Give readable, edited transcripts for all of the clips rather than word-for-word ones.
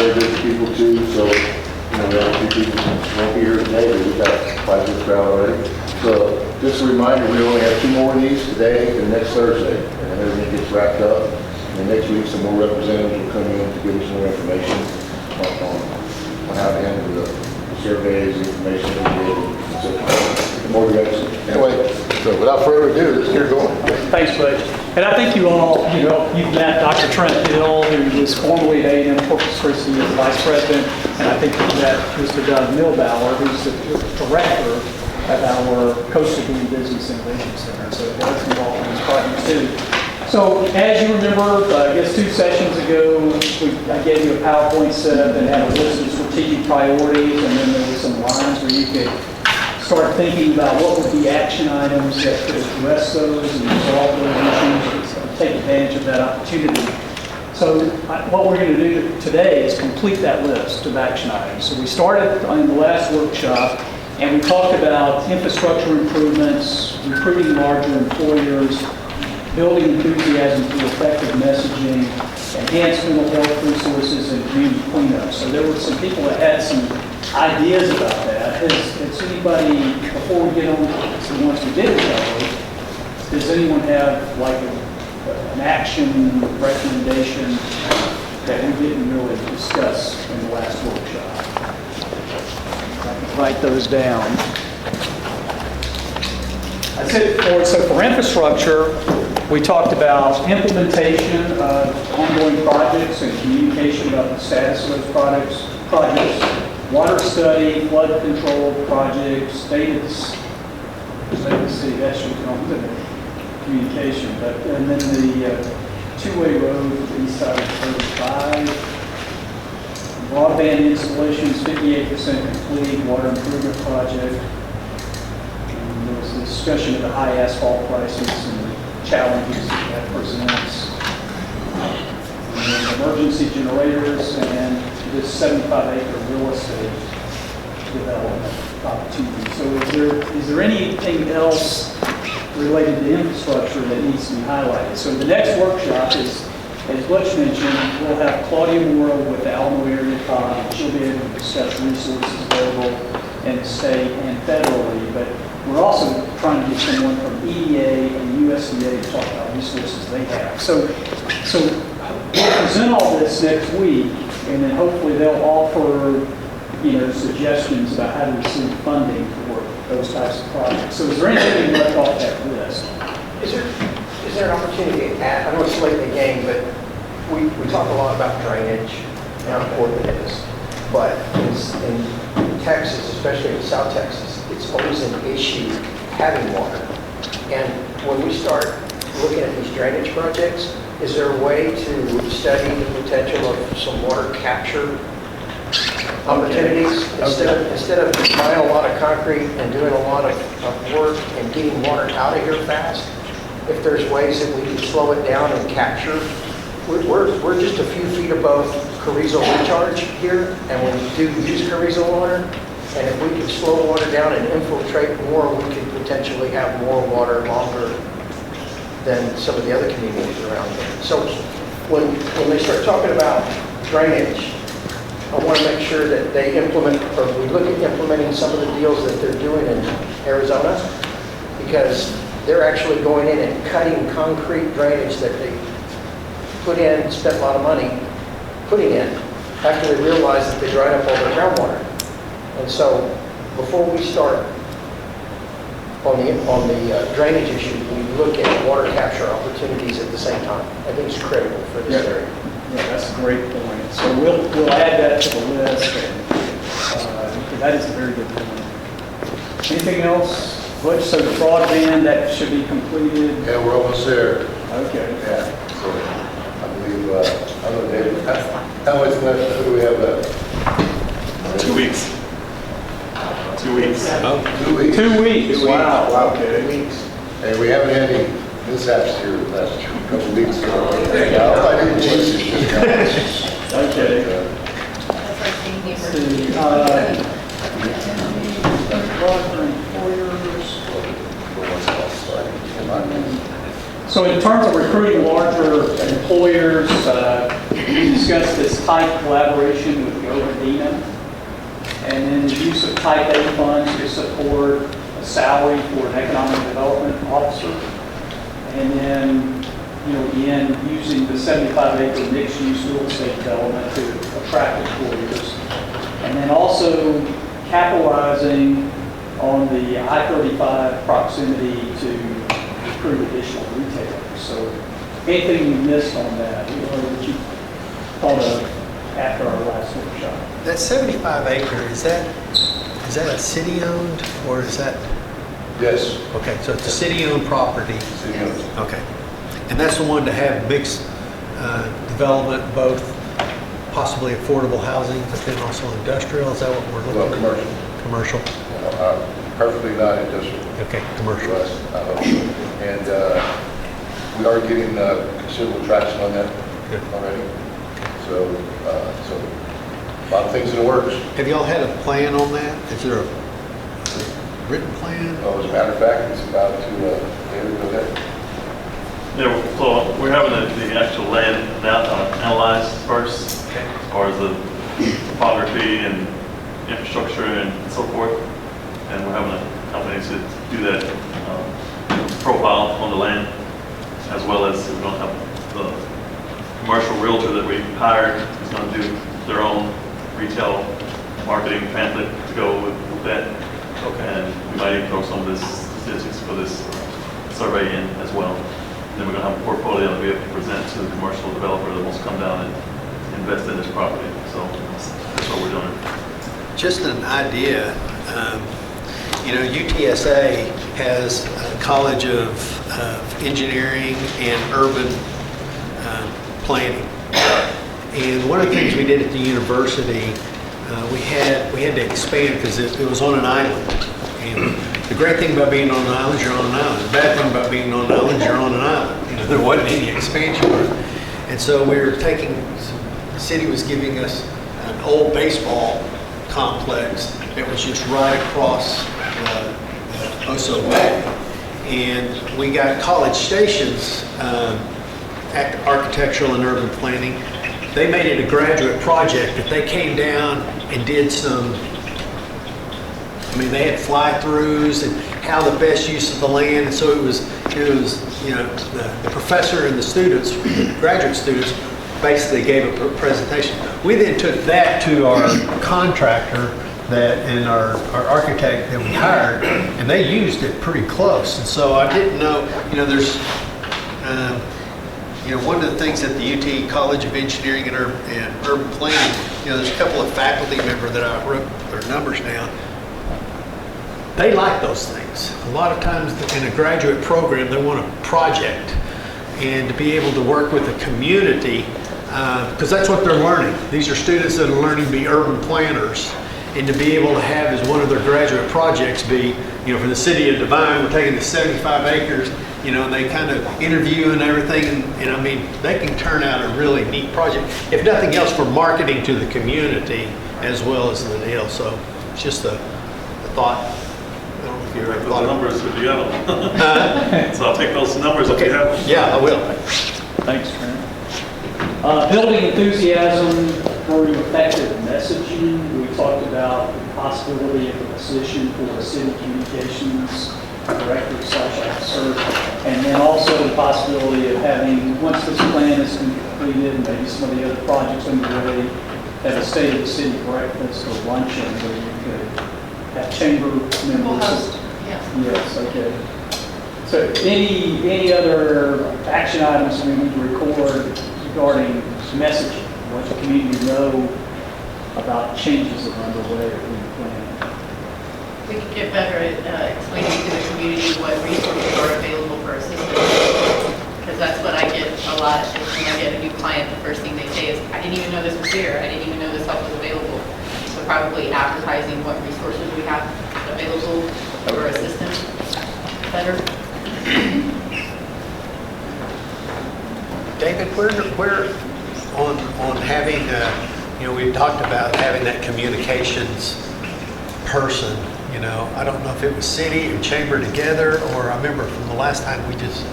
very good people too, so, you know, we have a few people who won't be here today, but we've got quite a good crowd already. So just a reminder, we only have 2 more of these today and next Thursday, and everything gets wrapped up. And next week, some more representatives will come in to give us more information on how to handle the surveys, information we get, so more direction. Anyway, so without further ado, let's get going. Thanks, Butch. And I think you all, you've met Dr. Trent Hill, who was formerly at A&M Corpus Christi as vice president, and I think you've met Mr. Doug Milbauer, who's the director of our Coastal Green Business Innovation Center. So Doug's involved in these projects too. So as you remember, I guess 2 sessions ago, I gave you a PowerPoint set that had a list of strategic priorities, and then there were some lines where you could start thinking about what would be action items that could address those and resolve those issues, and take advantage of that opportunity. So what we're going to do today is complete that list of action items. So we started in the last workshop, and we talked about infrastructure improvements, recruiting larger employers, building enthusiasm through effective messaging, enhanced mental health resources, and community cleanup. So there were some people that had some ideas about that. Has anybody, before we get on to the ones we didn't cover, does anyone have like an action recommendation that we didn't really discuss in the last workshop? I can write those down. I said, so for infrastructure, we talked about implementation of ongoing projects and communication about the status of those projects, water study, flood control projects, data, see, that should come to communication, and then the two-way road to the east side of 35, broadband installations, 58% complete, water improvement project, and there was a discussion of the high asphalt prices and challenges that presents, and emergency generators, and this 75-acre real estate development opportunity. So is there anything else related to infrastructure that needs to be highlighted? So the next workshop is, as Butch mentioned, we'll have Claudia Morrow with the Alamo Area COG. She'll be able to discuss resources available in the state and federally, but we're also trying to get someone from EDA and USDA to talk about resources they have. So we'll present all this next week, and then hopefully they'll offer, suggestions about how to receive funding for those types of projects. So is there anything left off that list? Is there an opportunity to add, I know it's late in the game, but we talk a lot about drainage and how important it is. But in Texas, especially in South Texas, it's always an issue having water. And when we start looking at these drainage projects, is there a way to study the potential of some water capture opportunities? Instead of buying a lot of concrete and doing a lot of work and getting water out of here fast, if there's ways that we can slow it down and capture. We're just a few feet above Carrizo recharge here, and when we do use Carrizo water, and if we can slow water down and infiltrate more, we could potentially have more water longer than some of the other communities around here. So when they start talking about drainage, I want to make sure that they implement, or we look at implementing some of the deals that they're doing in Arizona, because they're actually going in and cutting concrete drainage that they put in, spent a lot of money putting in, after they realized that they dried up all their groundwater. And so before we start on the drainage issue, we look at water capture opportunities at the same time. I think it's critical for this area. Yeah, that's a great point. So we'll add that to the list, and that is a very good point. Anything else? Butch, so the broadband, that should be completed? Yeah, we're almost there. Okay. Yeah, so I believe, I don't know, David, how much left, who do we have left? 2 weeks. 2 weeks. 2 weeks. 2 weeks, wow. Wow, Okay. 2 weeks. And we haven't had any mishaps here the last couple of weeks. I didn't jinx it. Okay. So in terms of recruiting larger employers, We discussed this tight collaboration with the Overdina, and then the use of type A funds to support a salary for an economic development officer. And then, again, using the 75-acre mixed-use real estate development to attract employers. And then also capitalizing on the I-35 proximity to recruit additional retailers. So anything you missed on that, that you thought of after our last workshop? That 75 acre, is that a city owned or is that? Yes. Okay, so it's a city owned property. City owned. Okay. And that's the one to have mixed development, both possibly affordable housing, but then also industrial. Is that what we're looking at? Well, commercial. Commercial. Perfectly not industrial. Okay, commercial. Yes, I hope so. And we are getting considerable traction on that Good. already. So a lot of things in the works. Have y'all had a plan on that? Is there a written plan? Oh, as a matter of fact, it's about to go ahead. Yeah, so we're having the actual land analyzed first, as far as the topography and infrastructure and so forth. And we're having a company to do that profile on the land, as well as we're going to have the commercial realtor that we hired is going to do their own retail marketing pamphlet to go with that. Okay. And we might even throw some of this statistics for this survey in as well. And then we're going to have a portfolio that we have to present to the commercial developer that wants to come down and invest in this property. So that's what we're doing. Just an idea, UTSA has a College of Engineering and Urban Planning. And one of the things we did at the university, we had to expand because it was on an island. And the great thing about being on an island is you're on an island. The bad thing about being on an island is you're on an island. There wasn't any expansion. And so we were the city was giving us an old baseball complex that was just right across the Oso Bay. And we got College Station's architectural and urban planning. They made it a graduate project that they came down and did some, they had fly-throughs and how the best use of the land. And so it was the professor and the students, graduate students, basically gave a presentation. We then took that to our contractor and our architect that we hired, and they used it pretty close. And so I didn't know, there's, one of the things at the UT College of Engineering and Urban Planning, there's a couple of faculty members that I wrote their numbers down. They like those things. A lot of times in a graduate program, they want a project and to be able to work with the community because that's what they're learning. These are students that are learning to be urban planners and to be able to have as one of their graduate projects be, for the city of Devine, we're taking the 75 acres, and they kind of interview and everything. And they can turn out a really neat project, if nothing else, for marketing to the community as well as the deal. So it's just a thought. I don't know if you ever Those thought of numbers if you have them. So I'll take those numbers if you have them. Yeah, I will. Thanks, Trent. Building enthusiasm through effective messaging. We talked about the possibility of a position for a city communications director/officer, and then also the possibility of having, once this plan is completed, and maybe some of the other projects underway, have a state of the city breakfast or luncheon where you could have chamber members. Yes, okay. So any other action items we need to record regarding messaging, let the community know about changes that are underway or being planned? We could get better at explaining to the community what resources are available for assistance. Because that's what I get a lot. When I get a new client, the first thing they say is, I didn't even know this was here. I didn't even know this help was available. So probably advertising what resources we have available for assistance better. David, where on having, we talked about having that communications person, I don't know if it was city and chamber together, or I remember from the last time we just,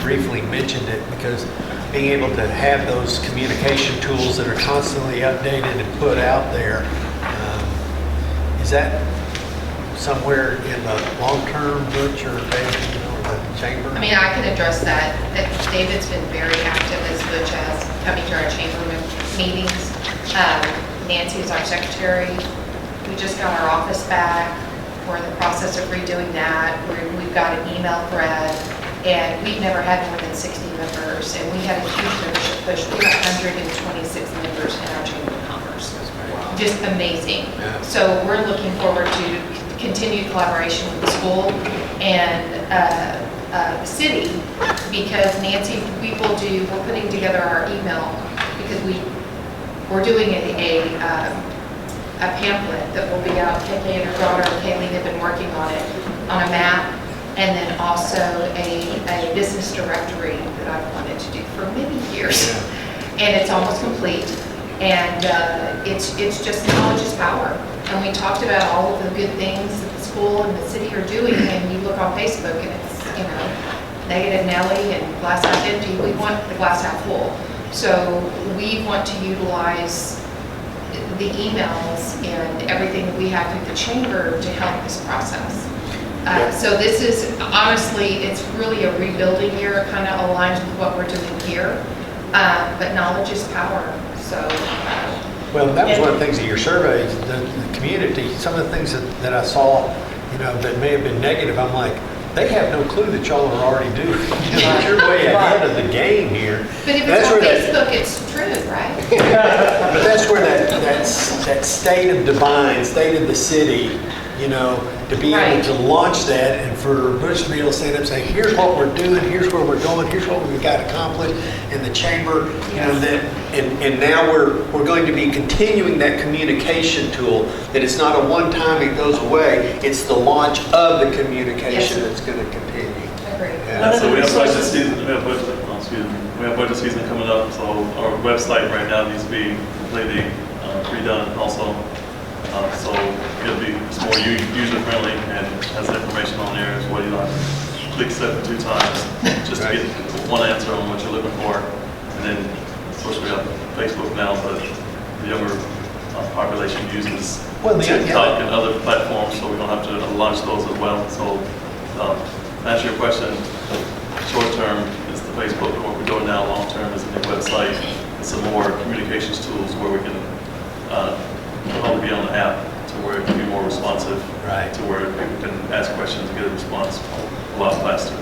briefly mentioned it, because being able to have those communication tools that are constantly updated and put out there, is that somewhere in the long-term, Butch or David, or the chamber? I mean, I can address that. David's been very active as Butch has, coming to our chamber meetings. Nancy is our secretary. We just got our office back. We're in the process of redoing that. We've got an email thread, and we've never had more than 60 members, and we had a huge membership push. We got 126 members in our Chamber of Commerce. Just amazing. Yeah. So we're looking forward to continued collaboration with the school and the city, because Nancy, we're putting together our email, because we're doing a pamphlet that will be out. KK and her daughter, Kayleen, have been working on it, on a map, and then also a business directory that I've wanted to do for many years. Yeah. And it's almost complete. And it's just knowledge is power. And we talked about all of the good things that the school and the city are doing, and you look on Facebook and it's, negative Nelly and glass half empty. We want the glass half full. So we want to utilize the emails and everything that we have through the chamber to help this process. So this is, honestly, it's really a rebuilding year, kind of aligns with what we're doing here. But knowledge is power, so. Well, that was one of the things of your survey, the community, some of the things that I saw, that may have been negative, I'm like, they have no clue that y'all are already doing. You're way ahead of the game here. But if it's on Facebook, it's true, right? But that's where that state of Devine, state of the city, to be able to launch that, and for Butch to be able to stand up and say, here's what we're doing, here's where we're going, here's what we've got accomplished in the chamber, and now we're going to be continuing that communication tool, that it's not a one-time, it goes away, it's the launch of the communication that's going to continue. Agreed. Yeah. So we have budget season, we have budget season coming up, so our website right now needs to be completely redone also. So it'll be more user-friendly and has information on there as well. You don't have to click 72 times just to get one answer on what you're looking for. And then, of course, we have Facebook now, but the younger population uses TikTok and other platforms, so we're going to have to launch those as well. So to answer your question, short-term is the Facebook, and what we're doing now long-term is a new website and some more communications tools where we can probably be on the app to where it can be more responsive, to where people can ask questions and get a response a lot faster.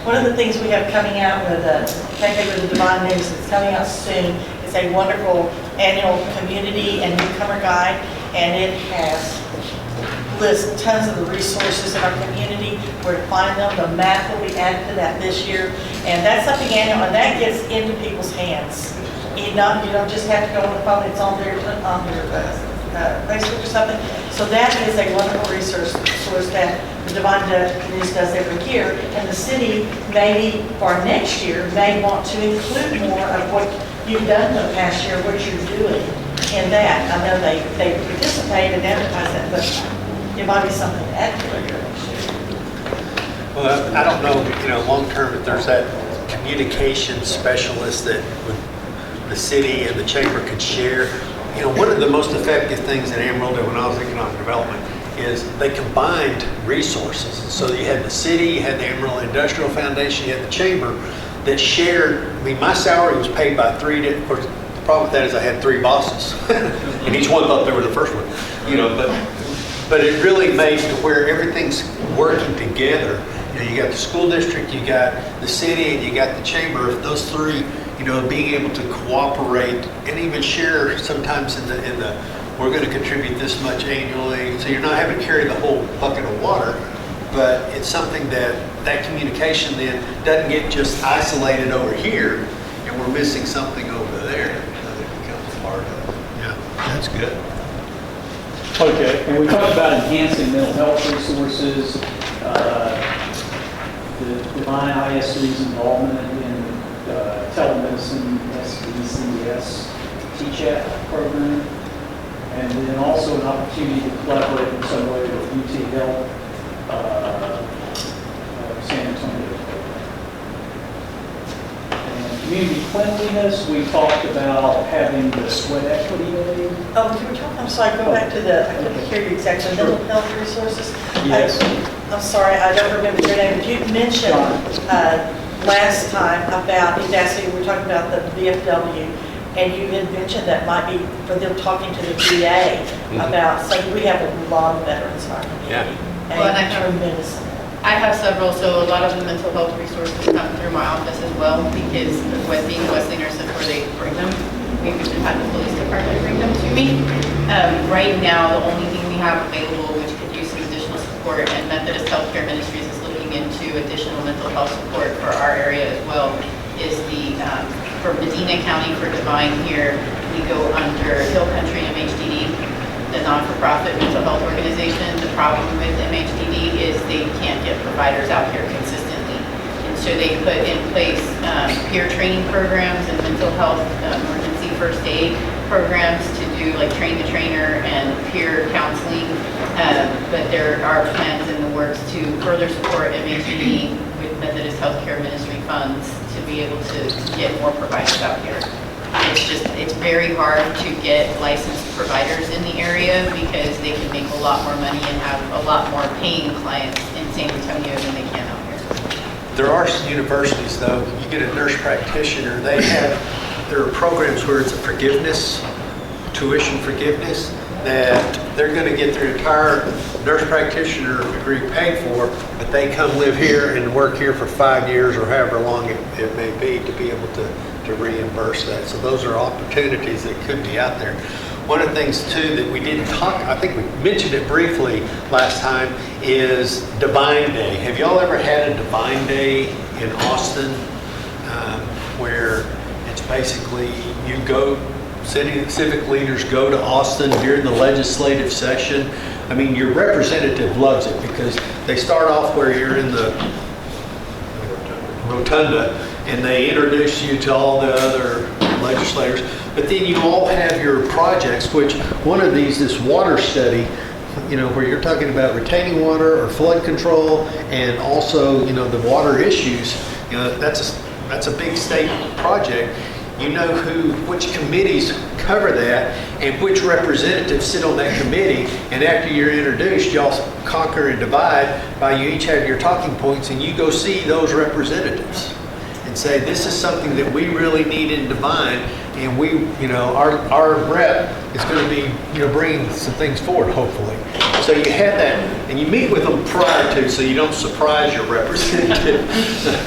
One of the things we have coming out with the Devine News that's coming out soon is a wonderful annual community and newcomer guide, and it lists tons of the resources in our community, where to find them. The map will be added to that this year, and that's something annual, and that gets into people's hands. You don't just have to go on the phone, it's on your Facebook or something. So that is a wonderful resource that the Devine News does every year. And the city, maybe for next year, may want to include more of what you've done in the past year, what you're doing in that. I know they participate and advertise that, but it might be something to add to it next year. Well, I don't know, long term, if there's that communication specialist that the city and the chamber could share. One of the most effective things that Amarillo did when I was economic development is they combined resources. So you had the city, you had the Amarillo Industrial Foundation, you had the chamber that shared. My salary was paid by three different, of course, the problem with that is I had three bosses, and each one thought they were the first one, but it really made to where everything's working together. You got the school district, you got the city, and you got the chamber. Those three, being able to cooperate and even share sometimes in the we're going to contribute this much annually. So you're not having to carry the whole bucket of water, but it's something that communication then doesn't get just isolated over here, and we're missing something over there. It becomes a part of it. Yeah, that's good. Okay, and we talked about enhancing mental health resources, the Devine ISD's involvement in telemedicine, SDCS, TChat program, and then also an opportunity to collaborate in some way with UT Health, San Antonio program. And community cleanliness, we talked about having the sweat equity day. Oh, can we talk, I'm sorry, go back to the, I couldn't hear you exactly, mental health resources. Yes. I'm sorry, I don't remember your name, but you mentioned last time about, he's asking, we're talking about the VFW, and you had mentioned that might be for them talking to the VA about, so we have a lot of veterans in our community. Yeah. Well, and I And have- tremendous. I have several, so a lot of the mental health resources come through my office as well, because being a Wesley nurse, that's where they bring them. We usually have the police department bring them to me. Right now, the only thing we have available, which could use some additional support, and Methodist Healthcare Ministries is looking into additional mental health support for our area as well, is for Medina County, for Devine here, we go under Hill Country MHDD, the non-for-profit mental health organization. The problem with MHDD is they can't get providers out here consistently. And so they put in place peer training programs and mental health emergency first aid programs to do like train the trainer and peer counseling. But there are plans in the works to further support MHDD with Methodist Healthcare Ministry funds to be able to get more providers out here. It's very hard to get licensed providers in the area because they can make a lot more money and have a lot more paying clients in San Antonio than they can out here. There are some universities, though, you get a nurse practitioner, there are programs where it's a forgiveness, tuition forgiveness, that they're going to get their entire nurse practitioner degree paid for, but they come live here and work here for 5 years or however long it may be to be able to reimburse that. So those are opportunities that could be out there. One of the things too that we didn't talk, I think we mentioned it briefly last time, is Devine Day. Have y'all ever had a Devine Day in Austin where it's basically you go, civic leaders go to Austin during the legislative session? I mean, your representative loves it because they start off where you're in the rotunda and they introduce you to all the other legislators. But then you all have your projects, which one of these, this water study, where you're talking about retaining water or flood control and also, the water issues, that's a big state project. You know which committees cover that and which representatives sit on that committee. And after you're introduced, y'all conquer and divide by you each have your talking points and you go see those representatives and say, this is something that we really need in Devine, and we, our rep is going to be, bringing some things forward, hopefully. So you have that, and you meet with them prior to, so you don't surprise your representative.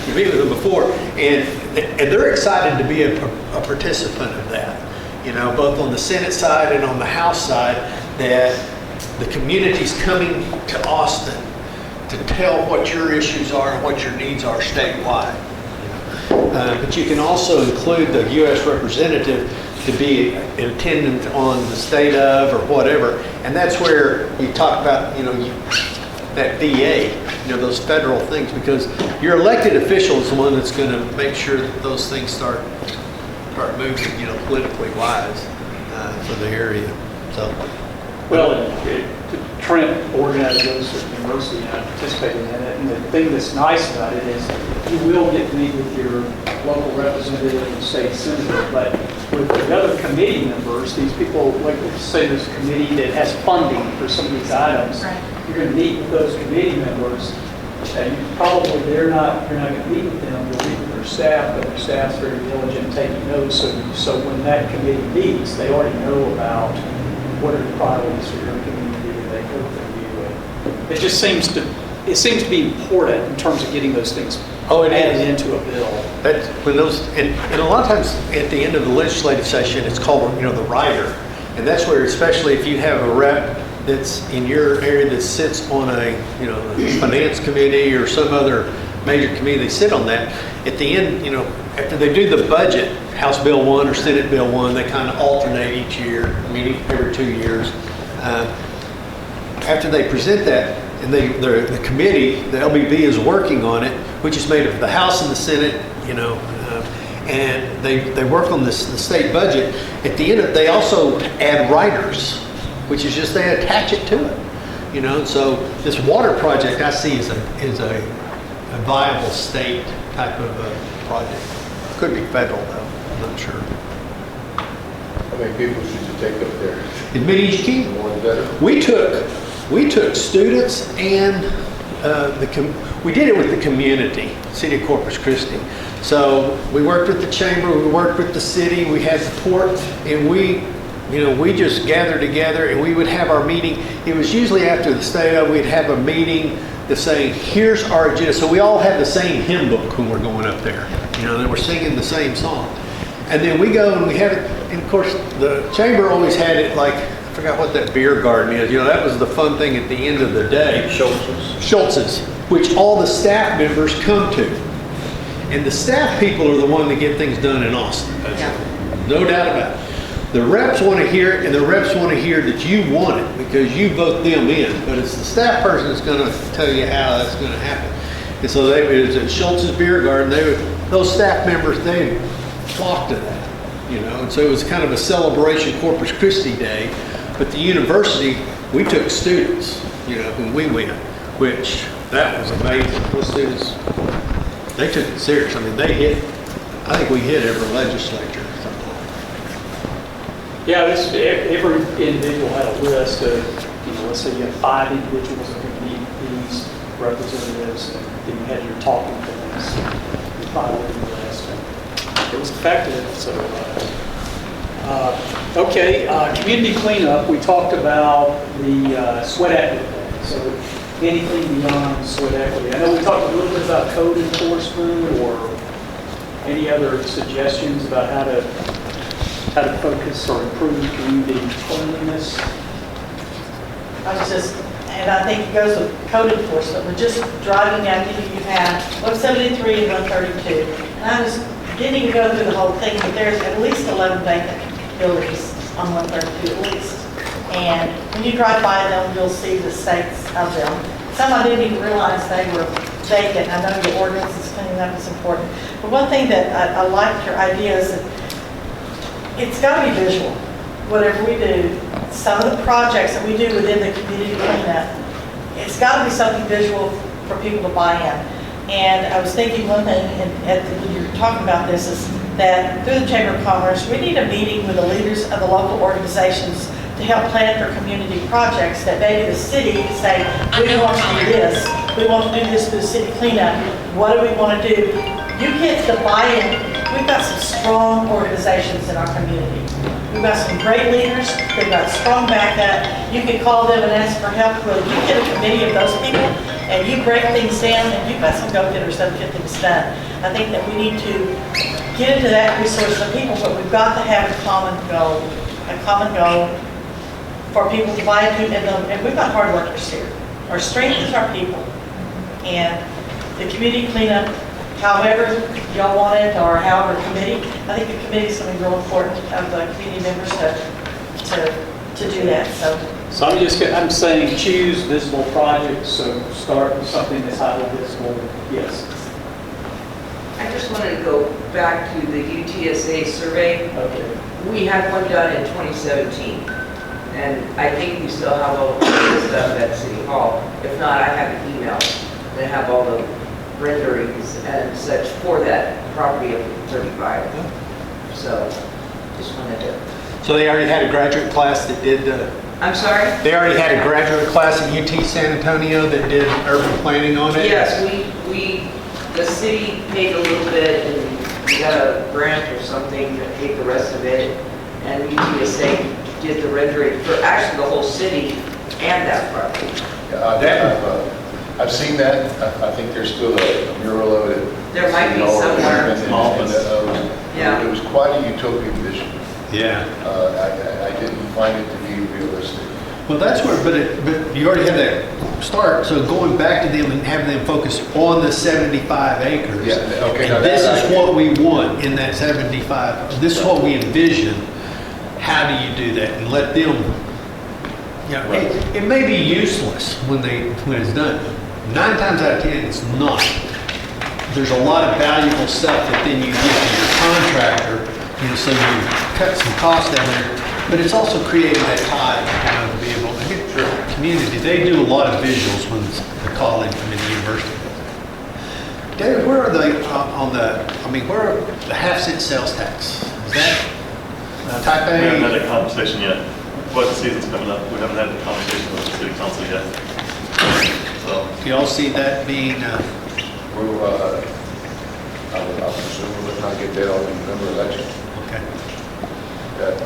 You meet with them before, and they're excited to be a participant of that. Both on the Senate side and on the House side, that the community's coming to Austin to tell what your issues are and what your needs are statewide. But you can also include the U.S. representative to be in attendance on the state of or whatever. And that's where you talk about, that VA, those federal things, because your elected official is the one that's going to make sure that those things start moving, politically wise for the area. So, Well, Trent organized those at the university, and I participated in it. And the thing that's nice about it is you will get to meet with your local representative and state senator, but with the other committee members, these people, like say there's a committee that has funding for some of these items, you're going to meet with those committee members, and you're not going to meet with them, you'll meet with their staff, but their staff's very diligent in taking notes, so when that committee meets, they already know about what are the priorities for your community that they go through. It just seems to be important in terms of getting those things added into a bill. That's when and a lot of times at the end of the legislative session, it's called, the rider. And that's where, especially if you have a rep that's in your area that sits on a, finance committee or some other major committee, they sit on that. At the end, after they do the budget, House Bill 1 or Senate Bill 1, they kind of alternate each year, meaning every 2 years. After they present that, and the committee, the LBB is working on it, which is made of the House and the Senate, and they work on the state budget. At the end, they also add riders, which is just they attach it to it, So this water project I see is a viable state type of project. Could be federal though, I'm not sure. How many people should you take up there? In Mid-East More better? We took students and we did it with the community, City of Corpus Christi. So we worked with the chamber, we worked with the city, we had support, and we just gathered together and we would have our meeting. It was usually after the state, we'd have a meeting to say, here's our agenda. So we all had the same hymn book when we're going up there. They were singing the same song. And then we go and we have it, and of course, the chamber always had it like, I forgot what that beer garden is. That was the fun thing at the end of the day. Schultz's, which all the staff members come to. And the staff people are the one that get things done in Austin. No doubt about it. The reps want to hear it, and the reps want to hear that you want it because you vote them in. But it's the staff person that's going to tell you how that's going to happen. And so it was at Schultz's Beer Garden. Those staff members, they flocked to that, And so it was kind of a celebration Corpus Christi Day. But the university, we took students, when we went, which that was amazing. Those students, they took it serious. I mean, I think we hit every legislature. Yeah, every individual had a list of, let's say you have 5 individuals that would need these representatives, and then you had your talking points, your final list. And it was effective, so. Okay, community cleanup, we talked about the sweat equity. So anything beyond sweat equity. I know we talked a little bit about code enforcement or any other suggestions about how to focus or improve community cleanliness. And I think it goes with code enforcement. We're just driving down, you have 173 and 132. And I didn't even go through the whole thing, but there's at least 11 vacant buildings on 132 at least. And when you drive by them, you'll see the states of them. Some I didn't even realize they were vacant. I know your ordinance is cleaning up is important. But one thing that I liked your idea is that it's got to be visual. Whatever we do, some of the projects that we do within the community cleanup, it's got to be something visual for people to buy in. And I was thinking one thing, when you were talking about this, is that through the Chamber of Commerce, we need a meeting with the leaders of the local organizations to help plan for community projects that maybe the city can say, we want to do this. We want to do this for the city cleanup. What do we want to do? You get the buy-in. We've got some strong organizations in our community. We've got some great leaders. They've got strong backup. You can call them and ask for help. Well, you get a committee of those people and you break things down and you've got some go-getters that get things done. I think that we need to get into that resource of people, but we've got to have a common goal for people to buy into. And we've got hard workers here. Our strength is our people. And the community cleanup, however y'all want it, or however committee, I think the committee is going to be real important of the community members to do that. So I'm saying choose visible projects. So start with something that's highly visible. Yes. I just wanted to go back to the UTSA survey. Okay. We had one done in 2017, and I think we still have all the stuff at City Hall. If not, I have an email that have all the renderings and such for that property of 35. So, just wanted to. So they already had a graduate class that did. I'm sorry? They already had a graduate class at UT San Antonio that did urban planning on it? Yes, the city paid a little bit and we got a grant or something to pay the rest of it. And UTSA did the rendering for actually the whole city and that property. Yeah, I've seen that. I think there's still a mural of it. There might be somewhere. Yeah. It was quite a utopian vision. Yeah. I didn't find it to be realistic. Well, that's where, but you already had that start. So going back to them and having them focus on the 75 acres. Yeah. Okay. And this is what we want in that 75. This is what we envision. How do you do that? And let them. Yeah. Right. It may be useless when it's done. 9 times out of 10, it's not. There's a lot of valuable stuff that then you give to your contractor. So you cut some costs down there, but it's also creating that tie, to be able to get the community. They do a lot of visuals when the college and the university. David, where are they on the, I mean, where are the half-cent sales tax? Is that type We haven't had A? a conversation yet. Budget season's coming up. We haven't had a conversation with the city council yet. So, Do y'all see that being, We'll, I'll presume we're trying to get that on the November election. okay,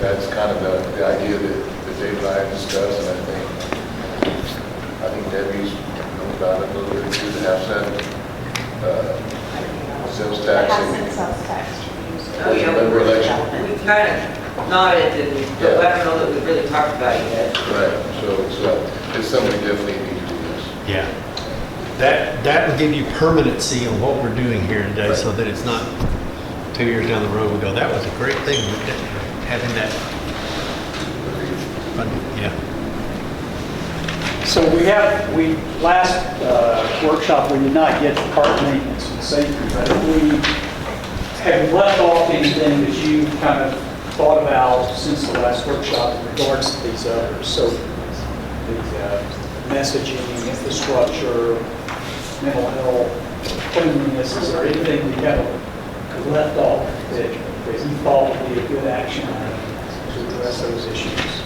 That's kind of the idea that Dave and I have discussed, and I think Debbie's known about it a little bit, too, to have sales tax. sales tax. Oh, yeah, November election. We kind of nodded and, but I don't know that we really talked about it yet. Right, so it's something we definitely need to do this. yeah. That would give you permanency on what we're doing here today, so that it's not 2 years down the road, we go, that was a great thing, having that funding, yeah. So last workshop, we did not get to park maintenance and safety, but if we have left off anything that you kind of thought about since the last workshop in regards to these others. So the messaging, infrastructure, mental health, cleanliness, is there anything we kind of left off that you thought would be a good action item to address those issues?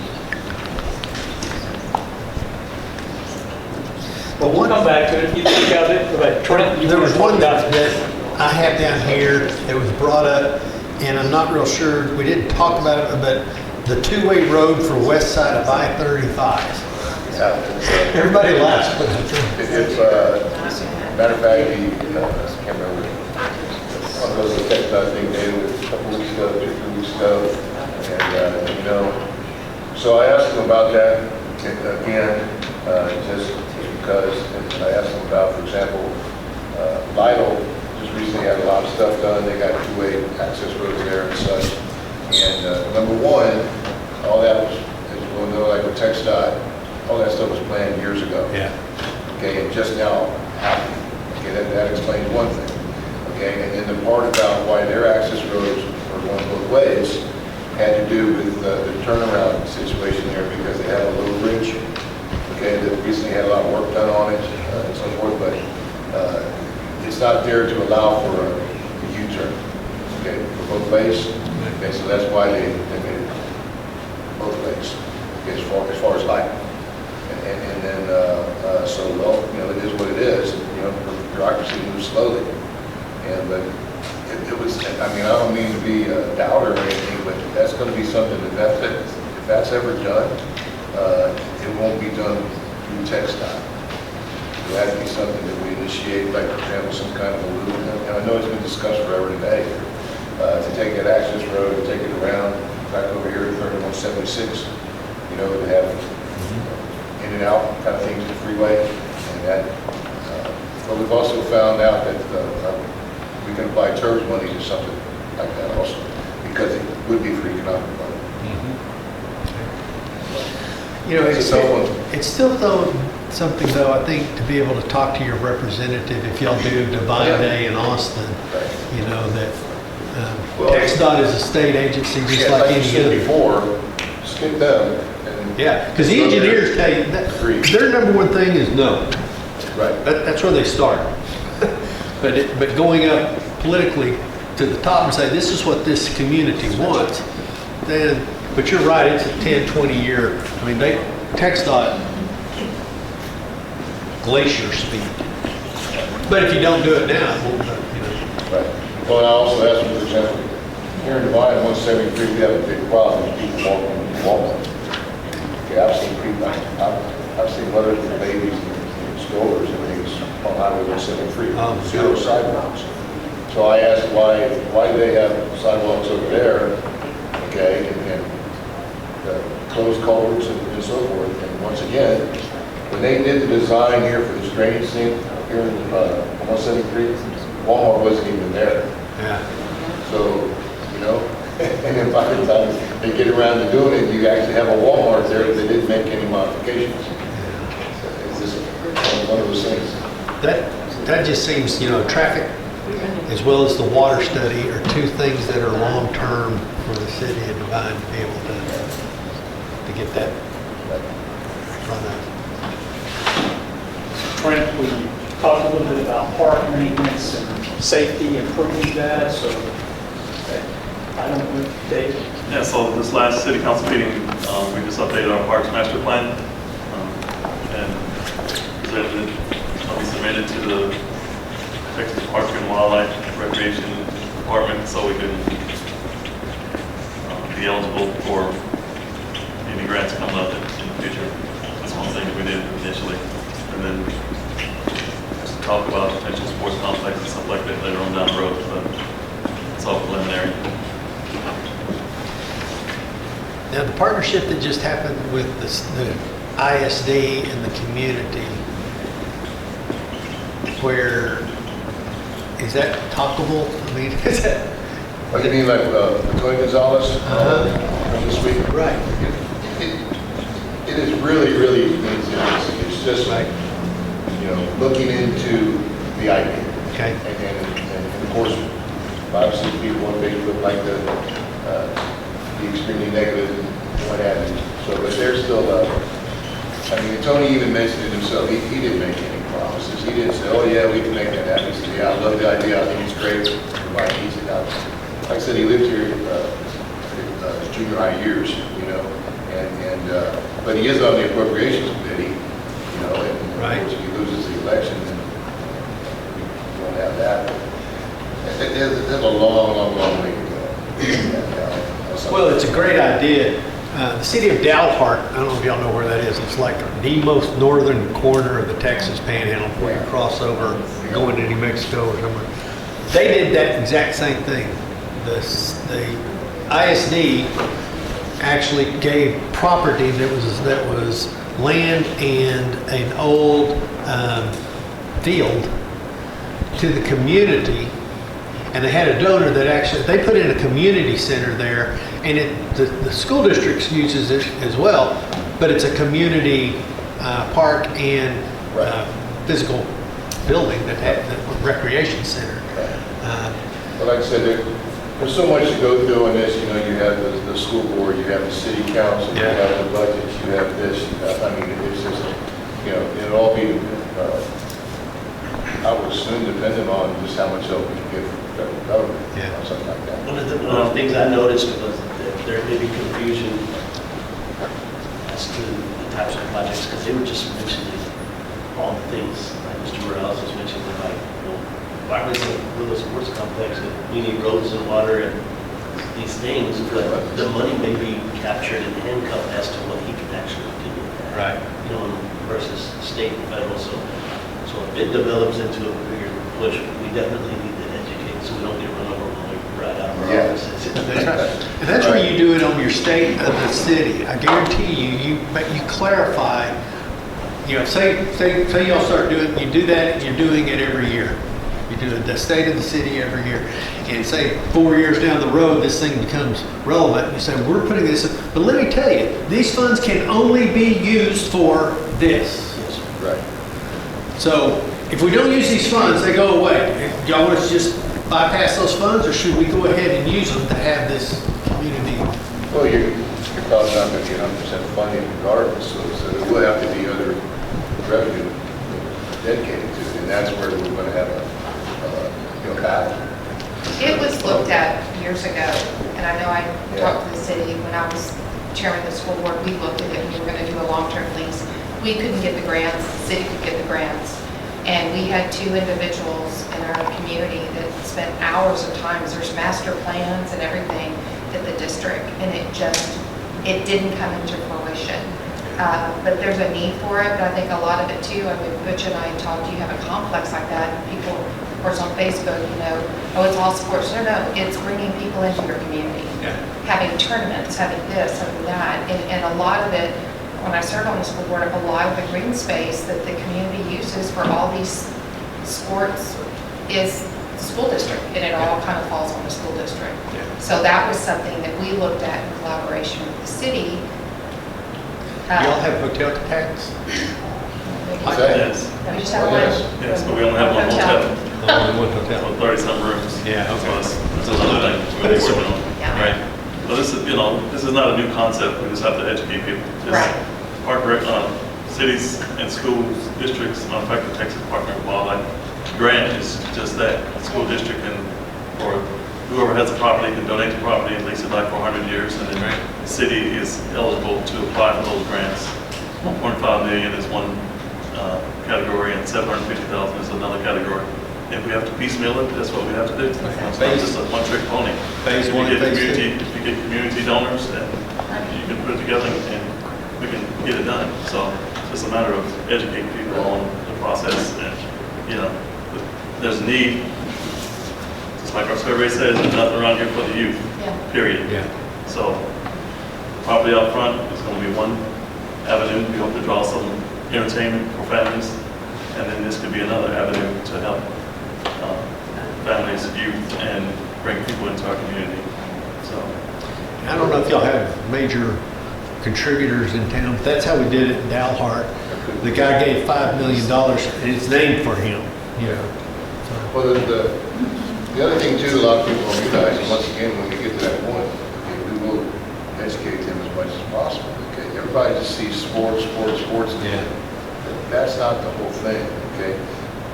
But we'll come back to it. You think of it, but Trent, you There want was to talk one about that I have down here that was brought up, and I'm not real sure, we didn't talk about it, but the two-way road for west side of I-35. Everybody laughs, but It's, matter of fact, I can't remember, one of those text I think David a couple weeks ago, 2 weeks ago, and, so I asked him about that again, just because, and I asked him about, for example, Vital just recently had a lot of stuff done, they got two-way access roads there and such, and number one, all that was, as you well know, like with TxDOT, all that stuff was planned years ago. yeah. Okay, and just now happening. Okay, that explains one thing. Okay, and then the part about why their access roads are going both ways had to do with the turnaround situation there because they have a little bridge. Okay, that recently had a lot of work done on it and so forth, but it's not there to allow for a U-turn. Okay, for both ways. Okay, so that's why they made it both ways. Okay, as far as lighting. And then, so, well, it is what it is, bureaucracy moves slowly. But it was, I don't mean to be a doubter or anything, but that's going to be something if that's ever done, it won't be done through TxDOT. It has to be something that we initiate, like, for example, some kind of a loop. And I know it's been discussed forever today, to take that access road and take it around, back over here to 3176, to have in and out kind of things, the freeway, and that. But we've also found out that we can apply TERS money to something like that also, because it would be for economic money. It's still though something though, I think, to be able to talk to your representative if y'all do Devine Day in Austin, that Well, TxDOT is a state agency just Yeah, like you any said other. before, skip them. And Yeah, because the engineers tell you, Agreed. their number one thing is no. Right. That's where they start. But going up politically to the top and say, this is what this community wants, then, but you're right, it's a 10, 20 year, TxDOT glacier speed. But if you don't do it now, it won't, Right. Well, I also asked, for example, here in Devine, 173, we have a big problem with people walking to Walmart. Okay, I've seen people, I've seen mothers with babies and strollers and things on Highway 173, zero sidewalks. So I asked why do they have sidewalks over there, okay, and closed culverts and so forth. And once again, when they did the design here for this drainage thing here in 173, Walmart wasn't even there. yeah. So, and then by the time they get around to doing it, you actually have a Walmart there that they didn't make any modifications. It's just one of those things. That just seems, traffic as well as the water study are two things that are long-term for the city of Devine to be able to get that run out. Trent, we talked a little bit about park maintenance and safety, improving that, so I don't know, Dave. Yeah, so this last city council meeting, we just updated our parks master plan, and presented it, we submitted to the Texas Park and Wildlife Recreation Department, so we can be eligible for any grants coming up in the future. That's one thing that we did initially, and then just talk about potential sports complex and stuff like that later on down the road, but it's all preliminary. Now, the partnership that just happened with the ISD and the community, where, is that talkable? I mean, is that? What do you mean, like Tony Gonzalez from this week? Right. It is really, really interesting. It's just like, you know, looking into the idea. Okay. And of course, obviously people on Facebook like to be extremely negative and what have you. So, but there's still, I mean, Tony even mentioned it himself. He didn't make any promises. He didn't say, oh yeah, we can make that happen. He said, yeah, I love the idea. I think it's great for my needs. Like I said, he lived here his junior high years, you know, but he is on the appropriations committee, you know, and Right. of course, if he loses the election, then we won't have that. There's a long way to go. Well, it's a great idea. The city of Dalhart, I don't know if y'all know where that is. It's like the most northern corner of the Texas Panhandle before you cross over and go into New Mexico or somewhere. They did that exact same thing. The ISD actually gave property that was land and an old field to the community, and they had a donor that actually, they put in a community center there, and the school district uses it as well, but it's a community park and physical building that had the recreation center. But like I said, there's so much to go through on this. You know, you have the school board, you have the city council, you have the budgets, you have this, you have, I mean, it's just, you know, it'll all be, I would assume, dependent on just how much help we can get from the federal government, or something like that. One of the things I noticed was that there may be confusion as to the types of projects, because they were just mentioning all the things, like Mr. Morales was mentioning, like, well, why was it a little sports complex, and we need roads and water and these things, but the money may be captured and handcuffed as to what he can actually do with that. Right. You know, versus state and federal, so if it develops into a bigger push, we definitely need to educate, so we don't get run over when we ride out of our offices. That's right. And that's where you do it on your state of the city. I guarantee you clarify, you know, say y'all start doing, you do that, and you're doing it every year. You do it the state of the city every year. And say 4 years down the road, this thing becomes relevant. And you say, we're putting this, but let me tell you, these funds can only be used for this. Right. So if we don't use these funds, they go away. Y'all want us to just bypass those funds, or should we go ahead and use them to have this community? Well, you're probably not going to get 100% funding regardless, so there will have to be other revenue dedicated to it, and that's where we're going to have a battle. It was looked at years ago, and I know I talked to the city when I was chairman of the school board. We looked at it, and we were going to do a long-term lease. We couldn't get the grants, the city could get the grants. And we had two individuals in our community that spent hours of time, there's master plans and everything at the district, and it didn't come into fruition. But there's a need for it, but I think a lot of it too, I mean, Butch and I talked, you have a complex like that, and people, of course, on Facebook, you know, oh, it's all sports. No, it's bringing people into your community. Yeah. Having tournaments, having this, having that, and a lot of it, when I served on the school board, a lot of the green space that the community uses for all these sports is the school district, and it all kind of falls on the school district. Yeah. So that was something that we looked at in collaboration with the city. Y'all have hotel tax? Yes. We just have one. Yes, but we only have one hotel. Only one hotel. 30-some rooms. Yeah, So okay. that's another thing we're working on. Yeah. Right. But this is, you know, this is not a new concept. We just have to educate people. Just Right. Park Rec, cities and schools, districts, non-federal protected partner wildlife grant is just that, a school district and, or whoever has the property can donate the property and lease it back for 100 years, and then the city is eligible to apply for those grants. 1.5 million is one category, and 750,000 is another category. If we have to piecemeal it, that's what we have to do. It's not just a one-trick pony. Phase one, phase two. If you get community donors, then you can put it together and we can get it done. So it's just a matter of educating people on the process, and, you know, there's a need. Just like our survey says, there's nothing around here for the youth, Yeah. period. Yeah. So property out front is going to be one avenue. We hope to draw some entertainment for families, and then this could be another avenue to help families, youth, and bring people into our community. So, I don't know if y'all have major contributors in town, but that's how we did it in Dalhart. The guy gave $5 million, and it's named for him, you know. Well, the other thing too, a lot of people don't realize, and once again, when we get to that point, okay, we will educate them as much as possible. Okay, everybody just sees sports. Yeah. That's not the whole thing. Okay,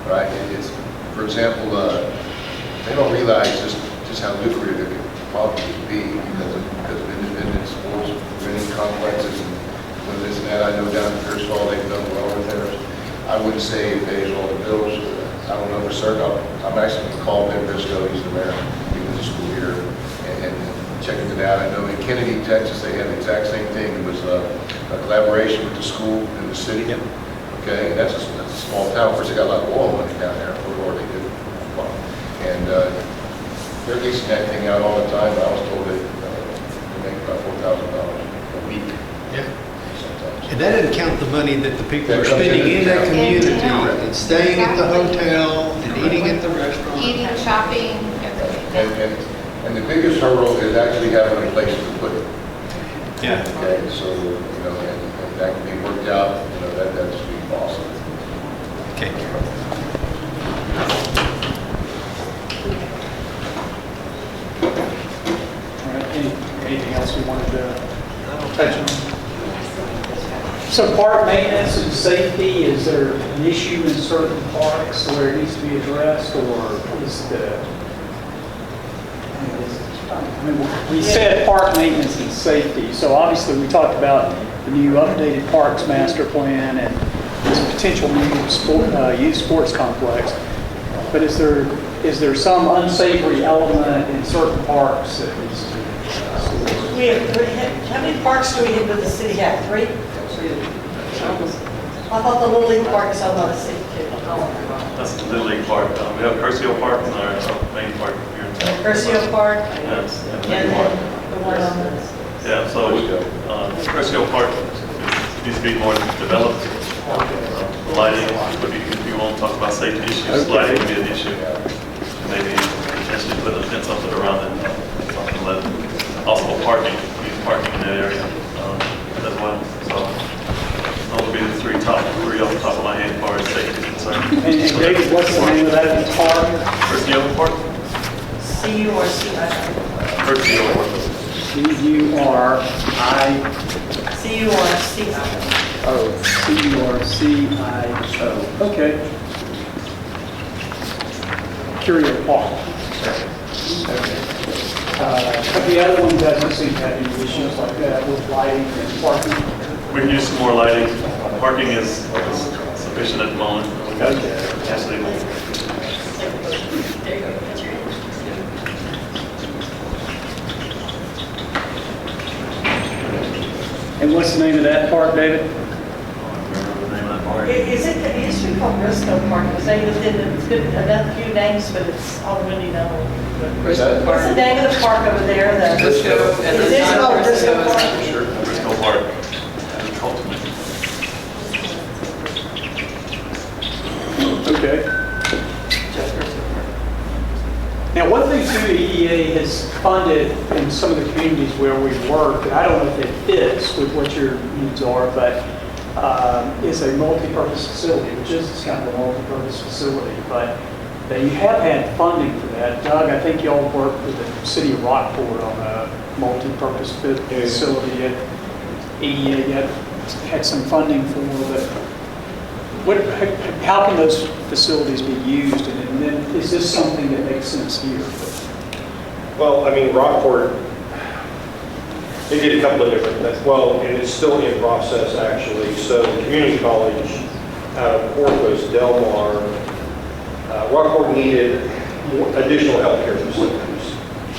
right? It's, for example, they don't realize just how lucrative it can probably be because of independent sports, winning complexes, and when this and that. I know down in Pearsall they've done well with theirs. I wouldn't say it pays all the bills. I don't know for certain. I'm actually going to call Ben Briscoe, he's the mayor, he was the school here, and check into that. I know in Kennedy, Texas, they had the exact same thing. It was a collaboration with the school and the city. Yep. Okay, and that's a small town. Of course, they got a lot of oil money down there, or they did. And they're leasing that thing out all the time. I was told that they make about $4,000 a week. Yeah. Sometimes. And that doesn't count the money that the people That are comes spending in in that the community, town. and staying at the hotel, and eating at the restaurant. Eating, shopping, everything. And the biggest hurdle is actually having a place to put it. Yeah. Okay, so, you know, and that can be worked out, you know, that's be awesome. Okay. All right, anything else we wanted to touch on? So park maintenance and safety, is there an issue in certain parks where it needs to be addressed, or is I mean, we said park maintenance and safety, so obviously we talked about the new updated parks master plan and this potential new youth sports complex, but is there some unsavory element in certain parks that needs to be? We have, how many parks do we have with the city have? 3? I thought the Little League Park is owned by the city too. that's the Little League Park. We have Curcio Park and our main park here in town. Curcio Park, Yes, and then the one on the, yeah, so Curcio Park needs to be more developed. Lighting, if you want to talk about safety issues, lighting would be an issue. Maybe potentially put a fence up around it, something like that. Also parking in that area as well. So those would be the three off the top of my head as far as safety is concerned. And David, what's the name of that park? Curcio Park? C-U-R-C-I. Curcio Park. C-U-R-I. C-U-R-C-I. Oh, C-U-R-C-I-O. Okay. Curio Park. The other one doesn't seem to have any issues like that with lighting and parking. We can use some more lighting. Parking is sufficient at the moment. Actually, And what's the name of that park, David? I don't remember the name of that park. Is it, it used to be called Briscoe Park, it's been a few names, but it's already known. What's the name of the park over there? Briscoe, and It the is sign called Briscoe Briscoe is- Park. Sure, Briscoe Park. Ultimate. Okay. Now, one thing too, the EDA has funded in some of the communities where we've worked, and I don't know if it fits with what your needs are, but is a multi-purpose facility, which is kind of a multi-purpose facility, but they have had funding for that. Doug, I think y'all worked with the city of Rockport on a multi-purpose facility at EDA. had some funding for, but how can those facilities be used? And then is this something that makes sense here? Well, I mean, Rockport, they did a couple of different things. Well, and it's still in process, actually. So the community college out of Corpus, Del Mar, Rockport needed additional healthcare facilities.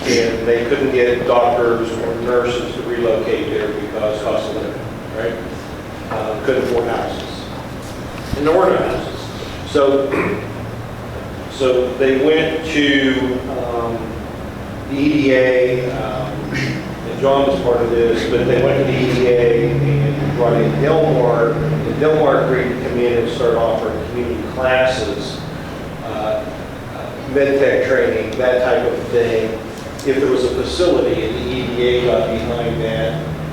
And they couldn't get doctors or nurses to relocate there because cost of living, right? Couldn't afford houses. And there were no houses. So they went to the EDA, and John was part of this, but they went to the EDA and brought in Del Mar, and Del Mar agreed to come in and start offering community classes, med tech training, that type of thing, if there was a facility, and the EDA got behind that.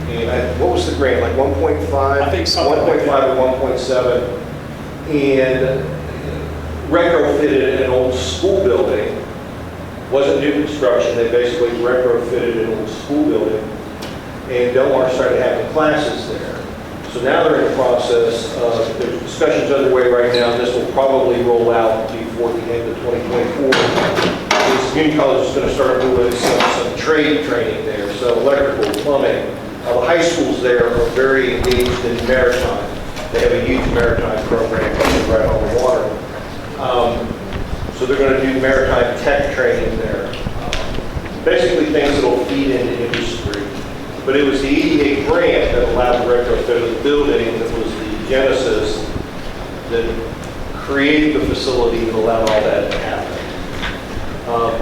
And what was the grant, like 1.5? I think something 1.5 or 1.7, and retrofitted an old school building. Wasn't new construction, they basically retrofitted an old school building, and Del Mar started having classes there. So now they're in the process of, there's discussions underway right now, and this will probably roll out before the end of 2024. This community college is going to start doing some trade training there, so electrical, plumbing. The high schools there are very engaged in maritime. They have a huge maritime program right on the water. So they're going to do maritime tech training there. Basically things that will feed into industry. But it was the EDA grant that allowed the retrofit of the building that was the genesis that created the facility that allowed all that to happen.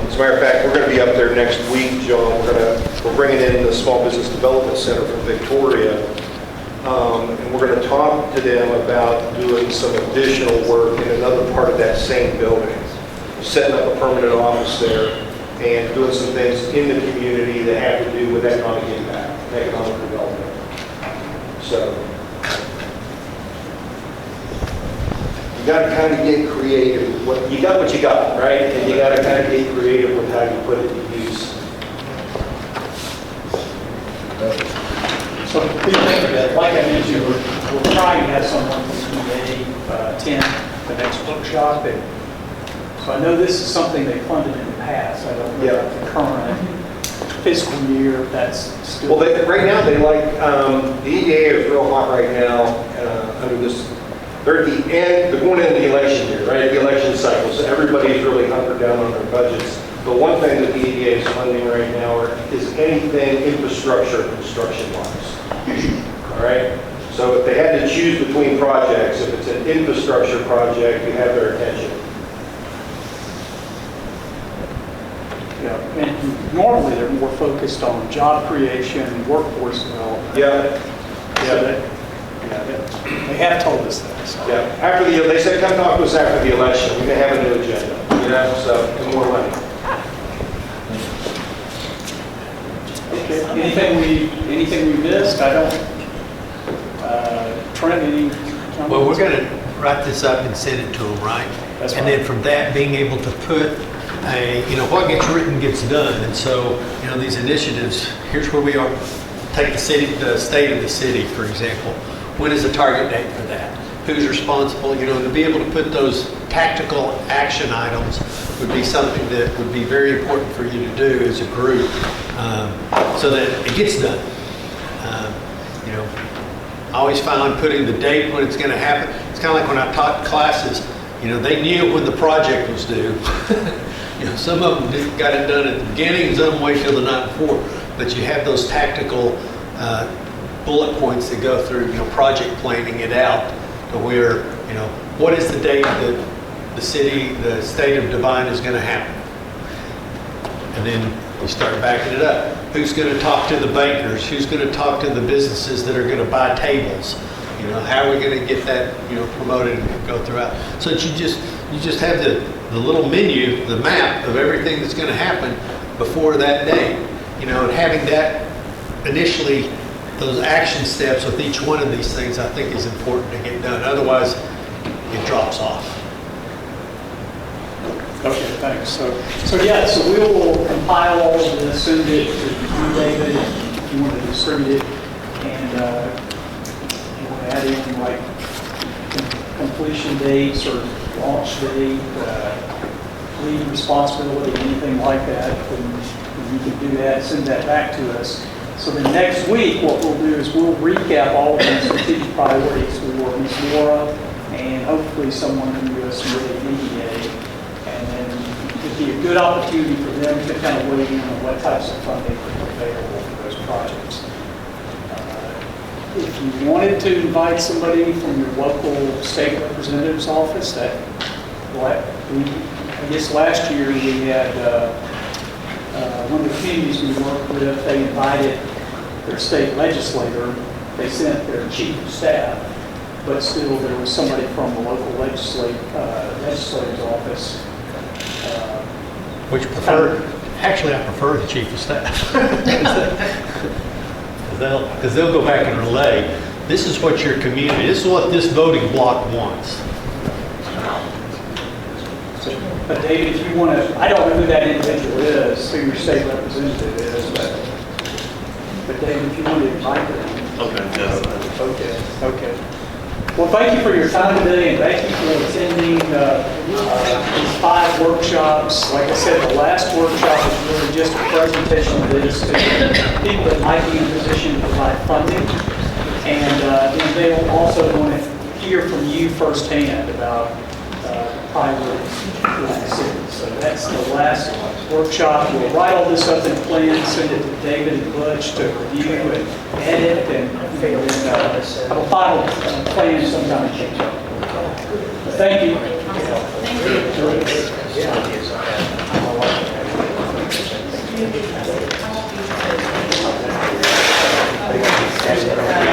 As a matter of fact, we're going to be up there next week, John. We're bringing in the Small Business Development Center from Victoria. And we're going to talk to them about doing some additional work in another part of that same building, setting up a permanent office there and doing some things in the community that have to do with economic impact, economic development. So you got to kind of get creative. You got what you got, right? And you got to kind of get creative with how you put it to use. So, like I mentioned, we're trying to have someone from EDA attend the next workshop. And so I know this is something they funded in the past. I don't know if the current fiscal year, that's still. Well, right now they like, the EDA is real hot right now under this. They're at the end, they're going into the election year, right? The election cycle. So everybody's really hunkered down on their budgets. But one thing that the EDA is funding right now is anything infrastructure construction-wise. All right? So if they had to choose between projects, if it's an infrastructure project, you have their attention. Yeah, and normally they're more focused on job creation, workforce development. They have told us that. So. Yeah. After they said come talk to us after the election. We can have a new agenda. You know, so and more money. Okay. Anything we missed? I don't. Trent, any comments? Well, we're going to write this up and send it to them, right? That's and right. then from that, being able to put what gets written gets done. And so, these initiatives, here's where we are. Take the state of the city, for example. When is the target date for that? Who's responsible? To be able to put those tactical action items would be something that would be very important for you to do as a group, so that it gets done. I always find putting the date when it's going to happen. It's kind of like when I taught classes. They knew when the project was due. Some of them got it done at the beginning, and some wait till the night before. But you have those tactical bullet points that go through, project planning it out to where, what is the date that the state of Devine is going to happen? And then you start backing it up. Who's going to talk to the bankers? Who's going to talk to the businesses that are going to buy tables? How are we going to get that, promoted and go throughout? So that you just have the little menu, the map of everything that's going to happen before that day. And having that initially, those action steps with each one of these things, I think is important to get done. Otherwise, it drops off. Okay, thanks. So we will compile all of this, send it to you, David, if you want to distribute it, and add in like completion dates or launch date, lead responsibility, anything like that, then you can do that, send that back to us. So then next week, what we'll do is we'll recap all of the strategic priorities for Ms. Laura and hopefully someone from USDA EDA. And then it'd be a good opportunity for them to kind of weigh in on what types of funding are available for those projects. If you wanted to invite somebody from your local state representative's office, I guess last year we had one of the communities we worked with, they invited their state legislator, they sent their chief of staff, but still there was somebody from the local legislator's office. Which actually I prefer the chief of staff. Because they'll go back and relay, this is what your community, this is what this voting block wants. But David, if you want to, I don't know who that individual is, who your state representative is, but David, if you want to invite them. Okay, yes. Okay. Well, thank you for your time today, and thank you for attending these 5 workshops. Like I said, the last workshop is really just a presentation of this to people that might be in a position to provide funding. And then they will also want to hear from you firsthand about priorities for the city. So that's the last workshop. We'll write all this up in plan, send it to David and Butch to review and edit, and have a final plan sometime in January. Thank you. Thank you.